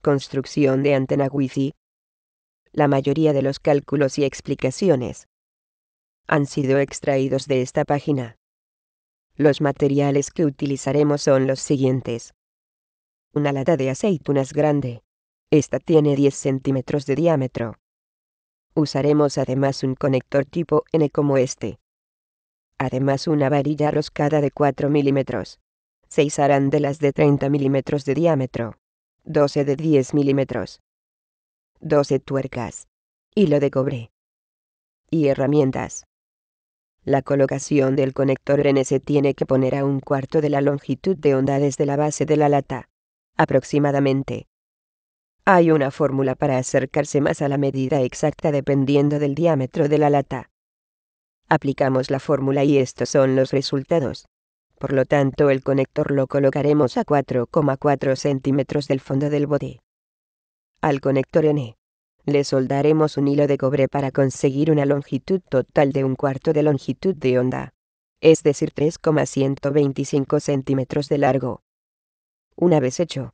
Construcción de antena Wi-Fi. La mayoría de los cálculos y explicaciones han sido extraídos de esta página. Los materiales que utilizaremos son los siguientes. Una lata de aceitunas grande. Esta tiene 10 centímetros de diámetro. Usaremos además un conector tipo N como este. Además una varilla roscada de 4 milímetros. 6 arandelas de 30 milímetros de diámetro. 12 de 10 milímetros. 12 tuercas. Hilo de cobre. Y herramientas. La colocación del conector N se tiene que poner a 1/4 de la longitud de onda desde la base de la lata. Aproximadamente. Hay una fórmula para acercarse más a la medida exacta dependiendo del diámetro de la lata. Aplicamos la fórmula y estos son los resultados. Por lo tanto, el conector lo colocaremos a 4,4 centímetros del fondo del bote. Al conector N le soldaremos un hilo de cobre para conseguir una longitud total de 1/4 de longitud de onda, es decir 3,125 centímetros de largo. Una vez hecho,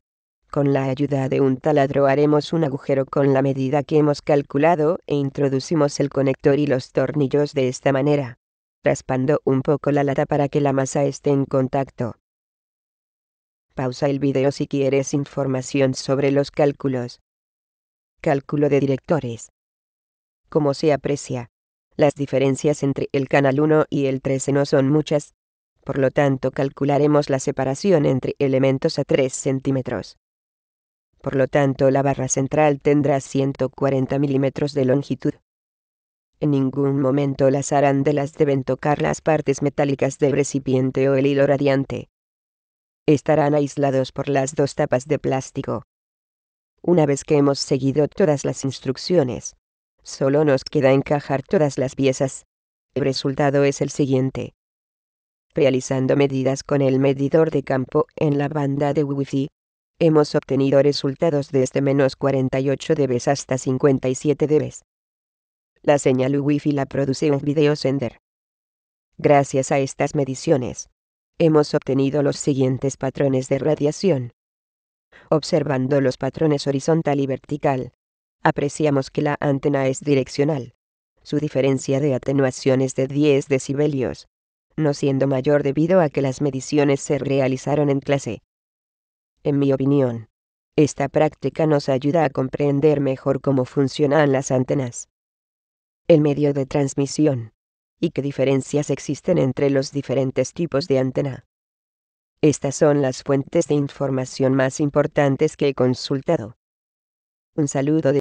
con la ayuda de un taladro haremos un agujero con la medida que hemos calculado e introducimos el conector y los tornillos de esta manera, raspando un poco la lata para que la masa esté en contacto. Pausa el video si quieres información sobre los cálculos. Cálculo de directores. Como se aprecia, las diferencias entre el canal 1 y el 13 no son muchas, por lo tanto calcularemos la separación entre elementos a 3 centímetros. Por lo tanto, la barra central tendrá 140 milímetros de longitud. En ningún momento las arandelas deben tocar las partes metálicas del recipiente o el hilo radiante. Estarán aislados por las dos tapas de plástico. Una vez que hemos seguido todas las instrucciones, solo nos queda encajar todas las piezas. El resultado es el siguiente. Realizando medidas con el medidor de campo en la banda de Wi-Fi, hemos obtenido resultados desde -48 dB hasta 57 dB. La señal Wi-Fi la produce un video sender. Gracias a estas mediciones, hemos obtenido los siguientes patrones de radiación. Observando los patrones horizontal y vertical, apreciamos que la antena es direccional. Su diferencia de atenuación es de 10 decibelios, no siendo mayor debido a que las mediciones se realizaron en clase. En mi opinión, esta práctica nos ayuda a comprender mejor cómo funcionan las antenas, el medio de transmisión, y qué diferencias existen entre los diferentes tipos de antena. Estas son las fuentes de información más importantes que he consultado. Un saludo de